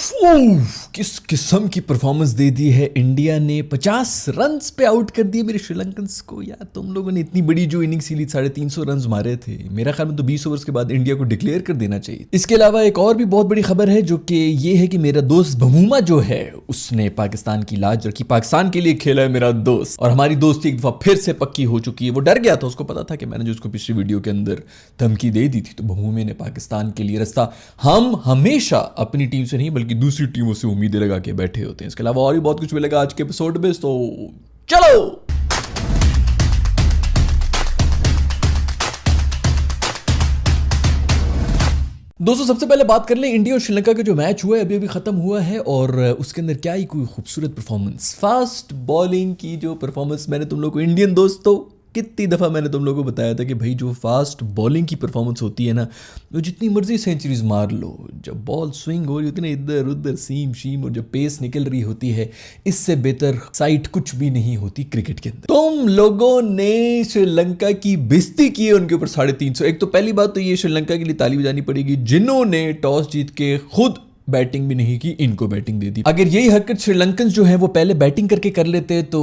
किस किस्म की परफॉर्मेंस दे दी है इंडिया ने। 50 रन्स पे आउट कर दिए मेरे श्रीलंकन्स को। यार तुम लोगों ने इतनी बड़ी जो इनिंग्स खेली, 350 रन्स मारे थे। मेरा ख्याल में तो 20 ओवर्स के बाद इंडिया को डिक्लेयर कर देना चाहिए। इसके अलावा एक और भी बहुत बड़ी खबर है जो कि ये है कि मेरा दोस्त बमूमा जो है उसने पाकिस्तान की लाज रखी, पाकिस्तान के लिए खेला है मेरा दोस्त, और हमारी दोस्ती एक दफा फिर से पक्की हो चुकी है। वो डर गया था, उसको पता था कि मैंने जो उसको पिछली वीडियो के अंदर धमकी दे दी थी, तो बमूमे ने पाकिस्तान के लिए रास्ता, हम हमेशा अपनी टीम से नहीं बल्कि दूसरी टीमों से उम्मीदें लगा के बैठे होते हैं। इसके अलावा और भी बहुत कुछ मिलेगा आज के एपिसोड में, तो चलो। दोस्तों सबसे पहले बात कर लें इंडिया और श्रीलंका का जो मैच हुआ है, अभी अभी खत्म हुआ है, और उसके अंदर क्या ही कोई खूबसूरत परफॉर्मेंस, फास्ट बॉलिंग की जो परफॉर्मेंस मैंने तुम लोग को, इंडियन दोस्तों कितनी दफ़ा मैंने तुम लोगों को बताया था कि भाई जो फास्ट बॉलिंग की परफॉर्मेंस होती है ना, वो जितनी मर्जी सेंचुरीज मार लो, जब बॉल स्विंग हो रही होती है ना इधर उधर सीम शीम, और जब पेस निकल रही होती है, इससे बेहतर साइट कुछ भी नहीं होती क्रिकेट के अंदर। तुम लोगों ने श्रीलंका की बेइज्जती की है उनके ऊपर 350। एक तो पहली बात तो ये श्रीलंका के लिए ताली बजानी पड़ेगी जिन्होंने टॉस जीत के खुद बैटिंग भी नहीं की, इनको बैटिंग दे दी। अगर यही हरकत श्रीलंकन जो है वो पहले बैटिंग करके कर लेते तो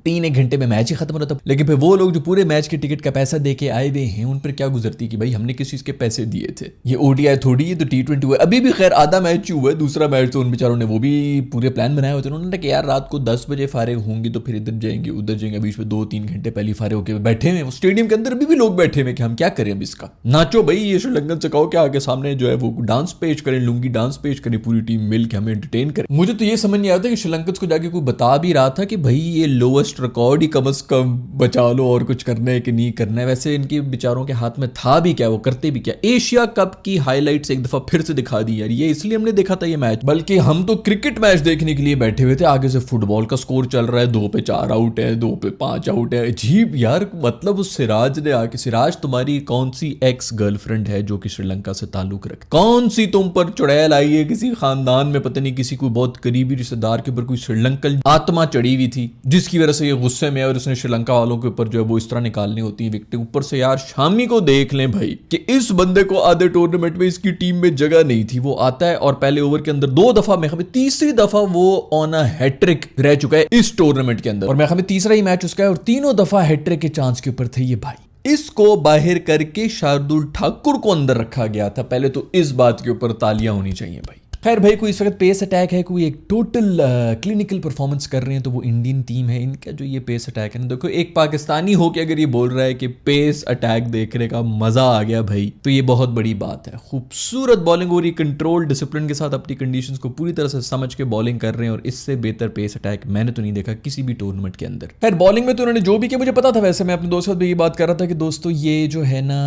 3-1 घंटे में मैच ही खत्म होता। लेकिन फिर वो लोग जो पूरे मैच के टिकट का पैसा दे के आए हुए हैं, उन पर क्या गुजरती कि भाई हमने किस चीज के पैसे दिए थे। ये ओडीआई थोड़ी, ये तो T20 हुआ। अभी भी खैर आधा मैच हुआ है, दूसरा मैच तो उन बेचारों ने वो भी पूरे प्लान बनाए होते हैं। उन्होंने कि यार रात को 10 बजे फारिग होंगे तो फिर इधर जाएंगे उधर जाएंगे, बीच में 2-3 घंटे पहले फारिग होकर बैठे हुए। स्टेडियम के अंदर अभी भी लोग बैठे हुए कि हम क्या करें अब इसका। नाचो भाई, ये श्रीलंकन से कहो क्या आगे सामने जो है वो डांस पेश करें, लुंगी डांस पेश करें, पूरी टीम मिल के हमें एंटरटेन करे। मुझे तो ये समझ नहीं आता कि श्रीलंकन्स को जाके कोई बता भी रहा था कि भाई ये लोएस्ट रिकॉर्ड ही कम से कम बचा लो, और कुछ करना है कि नहीं करना है। वैसे इनके बेचारों के हाथ में था भी क्या, वो करते भी क्या। एशिया कप की हाइलाइट्स एक दफा फिर से दिखा दी यार। ये इसलिए हमने देखा था ये मैच, बल्कि हम तो क्रिकेट मैच देखने के लिए बैठे हुए थे। आगे से फुटबॉल का स्कोर चल रहा है, 2 पे 4 आउट है, 2 पे 5 आउट है। अजीब यार, मतलब उस सिराज ने आके, सिराज तुम्हारी कौन सी एक्स गर्लफ्रेंड है जो कि श्रीलंका से ताल्लुक रखे? कौन सी तुम पर चुड़ैल आई है? किसी खानदान में पता नहीं किसी को बहुत करीबी रिश्तेदार के ऊपर कोई श्रीलंकन आत्मा चढ़ी हुई थी, जिसकी वजह से ये गुस्से में है और उसने श्रीलंका वालों के ऊपर जो है वो इस तरह निकालनी होती है विकेट। ऊपर से यार शामी को देख लें भाई कि इस बंदे को आधे टूर्नामेंट में इसकी टीम में जगह नहीं थी। वो आता है और पहले ओवर के अंदर 2 दफा, मैं खबर तीसरी दफा वो ऑन अ हैट्रिक रह चुका है इस टूर्नामेंट के अंदर, और मैं खबर तीसरा ही मैच उसका है, और तीनों दफा हैट्रिक के चांस के ऊपर थे ये भाई। इसको बाहर करके शार्दुल ठाकुर को अंदर रखा गया था। पहले तो इस बात के ऊपर तालियां होनी चाहिए भाई। खैर भाई, कोई इस वक्त पेस अटैक है, कोई एक टोटल क्लिनिकल परफॉर्मेंस कर रहे हैं तो वो इंडियन टीम है। इनका जो ये पेस अटैक है ना, देखो एक पाकिस्तानी हो के अगर ये बोल रहा है कि पेस अटैक देखने का मजा आ गया भाई, तो ये बहुत बड़ी बात है। खूबसूरत बॉलिंग हो रही, कंट्रोल डिसिप्लिन के साथ अपनी कंडीशंस को पूरी तरह से समझ के बॉलिंग कर रहे हैं, और इससे बेहतर पेस अटैक मैंने तो नहीं देखा किसी भी टूर्नामेंट के अंदर। खैर बॉलिंग में तो उन्होंने जो भी किया मुझे पता था। वैसे मैं अपने दोस्त के साथ भी ये बात कर रहा था कि दोस्तों ये जो है ना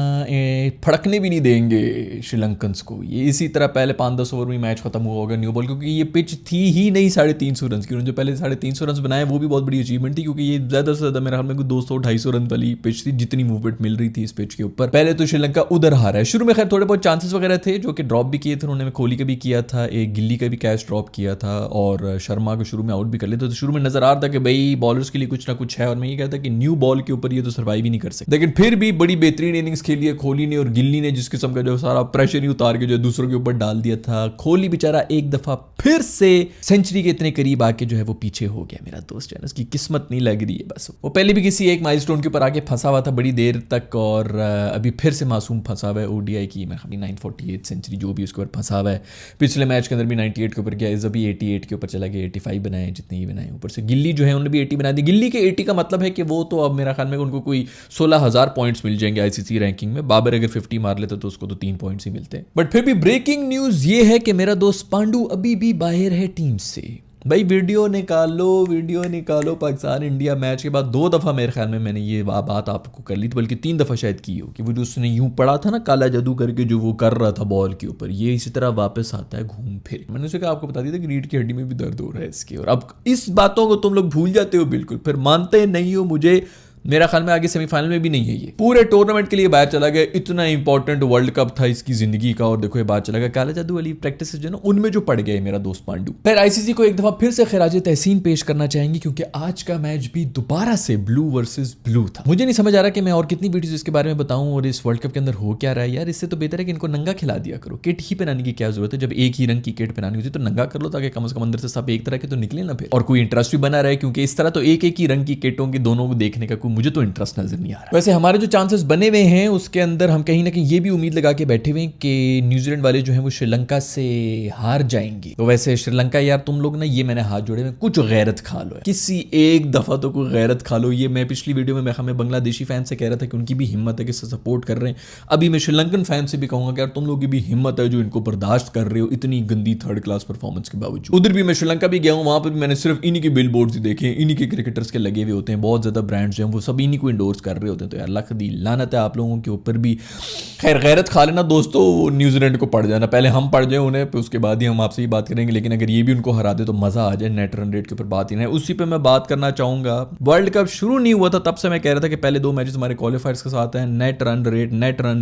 फड़कने भी नहीं देंगे श्रीलंकन्स को। ये इसी तरह पहले 5-10 ओवर में मैच खत्म हुआ होगा न्यू बॉल, क्योंकि ये पिच थी ही नहीं 350 रन की। उन्होंने जो पहले 350 रन बनाए वो भी बहुत बड़ी अचीवमेंट थी, क्योंकि ये ज्यादा से ज्यादा मेरे ख्याल में 200-250 रन वाली पिच थी जितनी मूवमेंट मिल रही थी इस पिच के ऊपर। पहले तो श्रीलंका उधर हारा है। शुरू में खैर थोड़े बहुत चांसेस वगैरह थे जो कि ड्रॉप भी किए थे उन्होंने, कोहली का भी किया था, एक गिल्ली का भी कैच ड्रॉप किया था, और शर्मा को शुरू में आउट भी कर लेते। तो शुरू में नजर आ रहा था कि भाई बॉलर्स के लिए कुछ ना कुछ है, और मैं ये कहता कि न्यू बॉल के ऊपर ये तो सर्वाइव ही नहीं कर सकते। लेकिन फिर भी बड़ी बेहतरीन इनिंग्स खेली है कोहली ने और गिल्ली ने, जिस किस्म का जो सारा प्रेशर ही उतार के जो दूसरों के ऊपर डाल दिया था। कोहली बेचारा एक दफा फिर से सेंचुरी के इतने करीब आके जो है वो पीछे हो गया। मेरा दोस्त है ना, उसकी किस्मत नहीं लग रही है बस। वो पहले भी किसी एक माइलस्टोन के ऊपर आके फंसा हुआ था बड़ी देर तक, और अभी फिर से मासूम फंसा हुआ है ओडीआई की। मैं खाली 948 सेंचुरी जो भी उसके ऊपर फंसा हुआ है। पिछले मैच के अंदर भी 98 के ऊपर गया, इस अभी 88 के ऊपर चला गया, 85 बनाए जितने ही बनाए। ऊपर से गिल्ली जो है उन्होंने भी 80 बना दी। गिल्ली के 80 का मतलब है कि वो तो अब मेरा ख्याल में उनको कोई 16,000 पॉइंट्स मिल जाएंगे आईसीसी रैंकिंग में। बाबर अगर 50 मार लेता तो उसको तो 3 पॉइंट्स ही मिलते हैं। बट फिर भी ब्रेकिंग न्यूज ये है कि मेरा दोस्त पांडू अभी भी बाहर है टीम से। भाई वीडियो निकालो। पाकिस्तान इंडिया मैच के बाद 2 दफ़ा मेरे ख्याल में मैंने ये बात आपको कर ली थी, बल्कि 3 दफ़ा शायद की हो, कि वो जो उसने यूं पड़ा था ना काला जादू करके जो वो कर रहा था बॉल के ऊपर, ये इसी तरह वापस आता है घूम फिर। मैंने उसे कहा आपको बता दिया था कि रीढ़ की हड्डी में भी दर्द हो रहा है इसके, और अब इस बातों को तुम लोग भूल जाते हो बिल्कुल, फिर मानते नहीं हो मुझे। मेरा ख्याल में आगे सेमीफाइनल में भी नहीं है, ये पूरे टूर्नामेंट के लिए बाहर चला गया। इतना इंपॉर्टेंट वर्ल्ड कप था इसकी जिंदगी का, और देखो ये बाहर चला गया। काला जादू वाली प्रैक्टिस जो ना उनमें जो पड़ गया मेरा दोस्त पांडू। फिर आईसीसी को एक दफा फिर से खिराजे तहसीन पेश करना चाहेंगे, क्योंकि आज का मैच भी दोबारा से ब्लू वर्सेस ब्लू था। मुझे नहीं समझ आ रहा कि मैं और कितनी वीडियोस इसके बारे में बताऊं, और इस वर्ल्ड कप के अंदर हो क्या रहा है यार। इससे तो बेहतर है कि इनको नंगा खिला दिया करो, किट ही पहनाने की क्या जरूरत है। जब एक ही रंग की किट पहनानी होती है तो नंगा कर लो, ताकि कम से कम अंदर से सब एक तरह के तो निकले ना फिर, और कोई इंटरेस्ट भी बना रहे। क्योंकि इस तरह तो एक ही रंग की किटों की दोनों को देखने का कोई मुझे तो इंटरेस्ट नजर नहीं आ रहा। वैसे हमारे जो चांसेस बने हुए हैं उसके अंदर हम कहीं ना कहीं ये भी उम्मीद लगा के बैठे हुए हैं कि न्यूजीलैंड वाले जो हैं वो श्रीलंका से हार जाएंगे। तो वैसे श्रीलंका यार तुम लोग ना, ये मैंने हाथ जोड़े में, कुछ गैरत खा लो, किसी एक दफा तो कोई गैरत खा लो। ये मैं पिछली वीडियो में मैं बांग्लादेशी फैन से कह रहा था कि उनकी भी हिम्मत है कि सपोर्ट कर रहे हैं। अभी मैं श्रीलंकन फैन से भी कहूंगा कि यार तुम लोग की भी हिम्मत है जो इनको बर्दाश्त कर रहे हो इतनी गंदी थर्ड क्लास परफॉर्मेंस के बावजूद। उधर भी मैं श्रीलंका भी गया हूँ, वहां पर भी मैंने सिर्फ इन्हीं के बिल बोर्ड ही देखे, इन्हीं के क्रिकेटर्स के लगे हुए होते हैं। बहुत ज्यादा ब्रांड्स जो हैं वो सब इन्हीं को इंडोर्स कर रहे होते हैं। तो यार लख दी लानत है आप लोगों के ऊपर भी। खैर गैरत खा लेना दोस्तों, न्यूजीलैंड को पड़ जाना, पहले हम पड़ जाए उन्हें, फिर उसके बाद ही हम आपसे ही बात करेंगे। लेकिन अगर ये भी उनको हरा दे तो मजा आ जाए। नेट रन रेट के ऊपर बात ही नहीं, उसी पे मैं बात करना चाहूंगा। वर्ल्ड कप शुरू नहीं हुआ था तब से मैं कह रहा था कि पहले 2 मैचेस हमारे क्वालिफायर्स के साथ हैं। नेट रन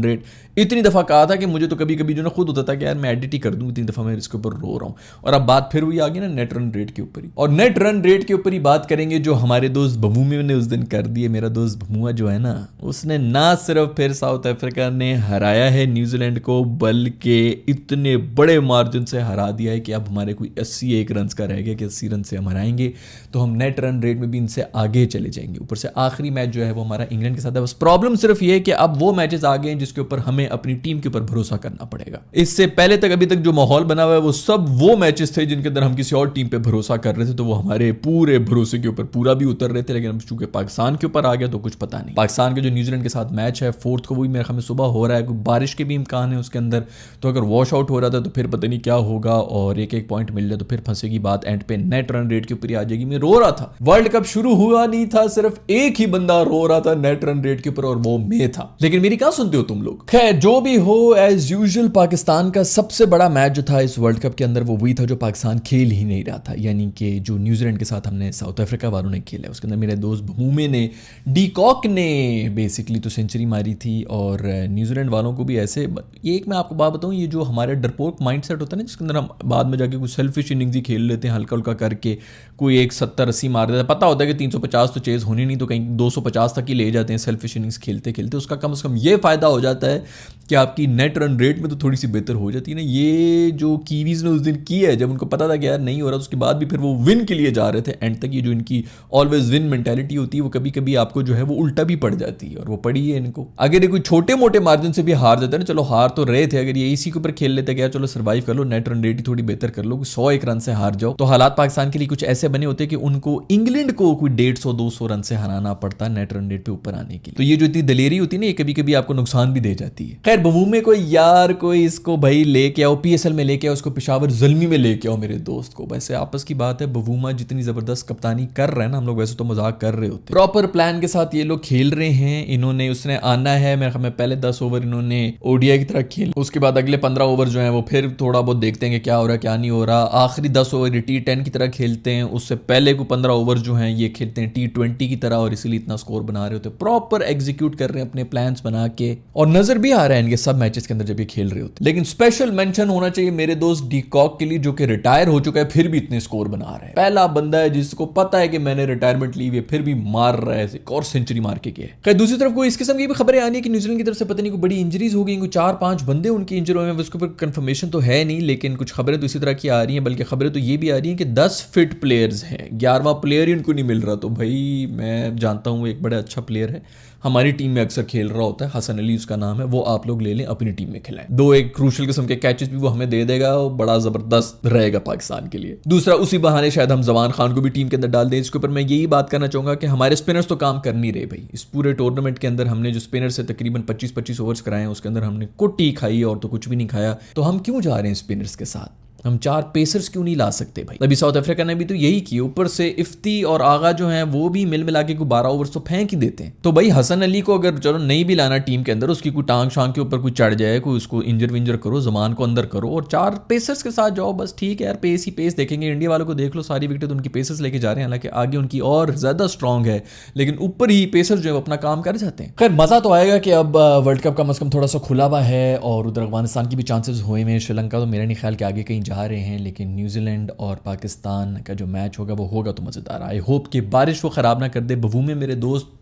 रेट इतनी दफा कहा था कि मुझे तो कभी कभी जो ना खुद होता था कि यार मैं एडिट ही कर दूं, इतनी दफा मैं इसके ऊपर रो रहा हूं। और अब बात फिर हुई आ गई ना नेट रन रेट के ऊपर ही, और नेट रन रेट के ऊपर ही बात करेंगे जो हमारे दोस्त बमूमे ने उस दिन कर दिए। मेरा दोस्त बमूआ जो है ना, उसने ना सिर्फ फिर साउथ अफ्रीका ने हराया है न्यूजीलैंड को, बल्कि इतने बड़े मार्जिन से हरा दिया है कि अब हमारे कोई 81 रन का रह गया कि 80 रन से हम हराएंगे तो हम नेट रन रेट में भी इनसे आगे चले जाएंगे। ऊपर से आखिरी मैच जो है वो हमारा इंग्लैंड के साथ है। बस प्रॉब्लम सिर्फ ये है कि अब वो मैचेस आ गए हैं जिसके ऊपर हमें अपनी टीम के ऊपर भरोसा करना पड़ेगा। इससे पहले तक अभी तक जो माहौल बना हुआ है वो सब वो मैचेस थे जिनके अंदर हम किसी और टीम पे भरोसा कर रहे थे, तो वो हमारे पूरे भरोसे के ऊपर पूरा भी उतर रहे थे। लेकिन अब चूंकि पाकिस्तान के ऊपर आ गया तो कुछ पता नहीं। पाकिस्तान के जो न्यूजीलैंड के साथ मैच है 4 को, वही मेरे ख्याल में सुबह हो रहा है, बारिश के भी इम्कान है उसके अंदर। तो अगर वॉश आउट हो रहा था तो फिर पता नहीं क्या होगा, और एक पॉइंट मिल जाए तो फिर फंसेगी बात एंड पे नेट रन रेट के ऊपर ही आ जाएगी। मैं रो रहा था, वर्ल्ड कप शुरू हुआ नहीं था, सिर्फ एक ही बंदा रो रहा था नेट रन रेट के ऊपर, और वो मैं था। लेकिन मेरी कहां सुनते हो तुम लोग। खैर जो भी हो, एज यूजुअल पाकिस्तान का सबसे बड़ा मैच जो था इस वर्ल्ड कप के अंदर वो वही था जो पाकिस्तान खेल ही नहीं रहा था, यानी कि जो न्यूजीलैंड के साथ हमने साउथ अफ्रीका वालों ने खेला। उसके अंदर मेरे दोस्त बमूमे ने, डी कॉक ने बेसिकली तो सेंचुरी मारी थी, और न्यूजीलैंड वालों को भी ऐसे, ये एक मैं आपको बात बताऊं, ये जो हमारे डरपोक माइंडसेट होता है ना जिसके अंदर हम बाद में जाके कुछ सेल्फिश इनिंग्स ही खेल लेते हैं हल्का हल्का करके, कोई एक 70-80 मार देता है, पता होता है कि 350 तो चेज होनी नहीं, तो कहीं 250 तक ही ले जाते हैं सेल्फिश इनिंग्स खेलते खेलते। उसका कम से कम ये फायदा हो जाता है कि आपकी नेट रन रेट में तो थोड़ी सी बेहतर हो जाती है ना। ये जो कीवीज ने उस दिन की है, जब उनको पता था कि यार नहीं हो रहा, उसके बाद भी फिर वो विन के लिए जा रहे थे एंड तक। ये जो इनकी ऑलवेज विन मेंटालिटी होती है वो कभी कभी आपको जो है वो उल्टा भी पड़ जाती है, और वो पड़ी है इनको। अगर ये कोई छोटे मोटे मार्जिन से भी हार जाता है ना, चलो हार तो रहे थे, अगर ये इसी के ऊपर खेल लेते कि यार चलो सर्वाइव कर लो, नेट रन रेट ही थोड़ी बेहतर कर लो, 101 रन से हार जाओ, तो हालात पाकिस्तान के लिए कुछ ऐसे बने होते कि उनको इंग्लैंड को कोई 150-200 रन से हराना पड़ता नेट रन रेट पे ऊपर आने के लिए। तो ये जो इतनी दलेरी होती है ना, ये कभी कभी आपको नुकसान भी दे जाती है। खैर बमूमे को यार कोई इसको भाई लेके आओ, पीएसएल में लेके आओ, उसको पेशावर ज़ल्मी में लेके आओ मेरे दोस्त को। वैसे आपस की बात है, बवूमा जितनी जबरदस्त कप्तानी कर रहे हैं ना, हम लोग वैसे तो मजाक कर रहे होते, प्रॉपर प्लान के साथ ये लोग खेल रहे हैं। इन्होंने उसने आना है, मेरे ख्याल में पहले 10 ओवर इन्होंने ओडीआई की तरह खेल, उसके बाद अगले 15 ओवर जो है वो फिर थोड़ा बहुत देखते हैं कि क्या हो रहा है क्या नहीं हो रहा। आखिरी 10 ओवर T10 की तरह खेलते हैं, उससे पहले को 15 ओवर जो हैं ये खेलते हैं T20 की तरह, और इसीलिए इतना स्कोर बना रहे होते हैं। प्रॉपर एग्जीक्यूट कर रहे हैं अपने प्लान्स बना के, और नजर भी आ रहा है इनके सब मैचेस के अंदर जब ये खेल रहे होते हैं। लेकिन स्पेशल मेंशन होना चाहिए मेरे दोस्त डी कॉक के लिए, जो कि रिटायर हो चुका है फिर भी इतने स्कोर बना रहा है। पहला बंदा है जिसको पता है कि मैंने रिटायरमेंट ली है, फिर भी मार रहा है, एक और सेंचुरी मार के गया। खैर दूसरी तरफ कोई इस किस्म की भी खबरें आनी है कि न्यूजीलैंड की तरफ से पता नहीं कोई बड़ी इंजरीज हो गई, 4-5 बंदे उनकी इंजर हुए हैं, उसके ऊपर कंफर्मेशन तो है नहीं, लेकिन कुछ खबरें तो इसी तरह की आ रही हैं। बल्कि खबरें तो ये भी आ रही हैं कि 10 फिट प्लेयर्स हैं, 11वां प्लेयर ही उनको नहीं मिल रहा। तो भाई मैं जानता हूँ एक बड़ा अच्छा प्लेयर है, हमारी टीम में अक्सर खेल रहा होता है, हसन अली उसका नाम है, वो आप लोग ले लें अपनी टीम में खिलाएं। 2 एक क्रूशल किस्म के कैचेस भी वो हमें दे देगा, वो बड़ा जबरदस्त रहेगा पाकिस्तान के लिए। दूसरा उसी बहाने शायद हम जवान खान को भी टीम के अंदर डाल दें। इसके ऊपर मैं यही बात करना चाहूंगा कि हमारे स्पिनर्स तो काम कर नहीं रहे भाई। इस पूरे टूर्नामेंट के अंदर हमने जो स्पिनर से तकरीबन 25-25 ओवर्स कराए हैं, उसके अंदर हमने कुट्टी खाई और तो कुछ भी नहीं खाया। तो हम क्यों जा रहे हैं स्पिनर्स के साथ? हम 4 पेसर्स क्यों नहीं ला सकते भाई। अभी साउथ अफ्रीका ने भी तो यही किया, ऊपर से इफ्ती और आगा जो हैं वो भी मिल मिला के 12 ओवर्स तो फेंक ही देते हैं। तो भाई हसन अली को अगर चलो नहीं भी लाना टीम के अंदर, उसकी कोई टांग शांग के ऊपर कोई चढ़ जाए, कोई उसको इंजर विंजर करो, जमान को अंदर करो और 4 पेसर्स के साथ जाओ, बस ठीक है यार, पेस ही पेस देखेंगे। इंडिया वालों को देख लो, सारी विकेट उनकी पेसर्स लेके जा रहे हैं, हालांकि आगे उनकी और ज्यादा स्ट्रांग है, लेकिन ऊपर ही पेसर्स जो है अपना काम कर जाते हैं। खैर मजा तो आएगा कि अब वर्ल्ड कप कम से कम थोड़ा सा खुला हुआ है और उधर अफगानिस्तान की भी चांसेस हुए हैं। श्रीलंका तो मेरा नहीं ख्याल कि आगे कहीं जा रहे हैं, लेकिन न्यूजीलैंड और पाकिस्तान का जो मैच होगा वो होगा तो मजेदार। आई होप कि बारिश वो खराब ना कर दे। बवू में मेरे दोस्त,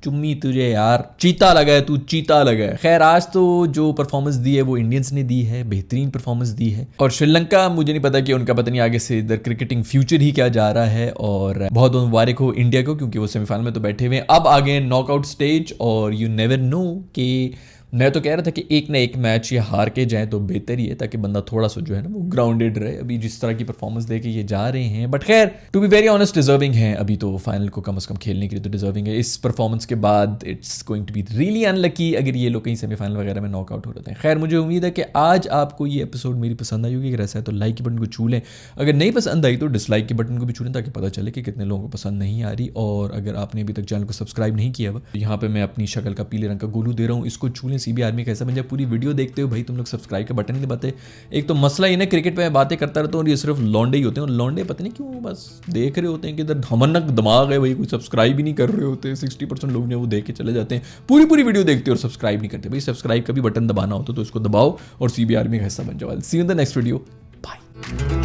चुम्मी तुझे यार, चीता लगा है, तू चीता लगा है। खैर आज तो जो परफॉर्मेंस दी है वो इंडियंस ने दी है, बेहतरीन परफॉर्मेंस दी है। और श्रीलंका मुझे नहीं पता कि उनका पता नहीं आगे से इधर क्रिकेटिंग फ्यूचर ही क्या जा रहा है। और बहुत बहुत मुबारक हो इंडिया को, क्योंकि वो सेमीफाइनल में तो बैठे हुए हैं, अब आगे नॉकआउट स्टेज। और यू नेवर नो कि मैं तो कह रहा था कि एक ना एक मैच ये हार के जाए तो बेहतर ही है, ताकि बंदा थोड़ा सा जो है ना वो ग्राउंडेड रहे। अभी जिस तरह की परफॉर्मेंस दे के ये जा रहे हैं, बट खैर to be very honest deserving है अभी तो, फाइनल को कम से कम खेलने के लिए तो डिजर्विंग है। इस परफॉर्मेंस के बाद it's going to be really unlucky अगर ये लोग कहीं सेमीफाइनल वगैरह में नॉकआउट हो रहे हैं। खैर मुझे उम्मीद है कि आज आपको ये एपिसोड मेरी पसंद आई होगी। अगर ऐसा है तो लाइक के बटन को छू लें, अगर नहीं पसंद आई तो डिसलाइक के बटन को भी छू लें, ताकि पता चले कि कितने लोगों को पसंद नहीं आ रही। और अगर आपने अभी तक चैनल को सब्सक्राइब नहीं किया हुआ, यहाँ पे मैं अपनी शक्ल का पीले रंग का गोलू दे रहा हूँ, इसको छू लें। सीबी आर्मी कैसा बन जाए। पूरी वीडियो देखते हो भाई तुम लोग सब्सक्राइब का बटन नहीं दबाते। एक तो मसला ये ना, क्रिकेट पे मैं बातें करता रहता हूँ और ये सिर्फ लौंडे ही होते हैं, और लौंडे पता नहीं क्यों बस देख रहे होते हैं कि इधर धमनक दिमाग है भाई, कोई सब्सक्राइब ही नहीं कर रहे होते। 60% लोग जो वो देख के चले जाते हैं, पूरी वीडियो देखते हैं और सब्सक्राइब नहीं करते। भाई सब्सक्राइब का भी बटन दबाना होता तो इसको दबाओ और सीबी आर्मी का हिस्सा बन जाओ। See you in the next video, bye.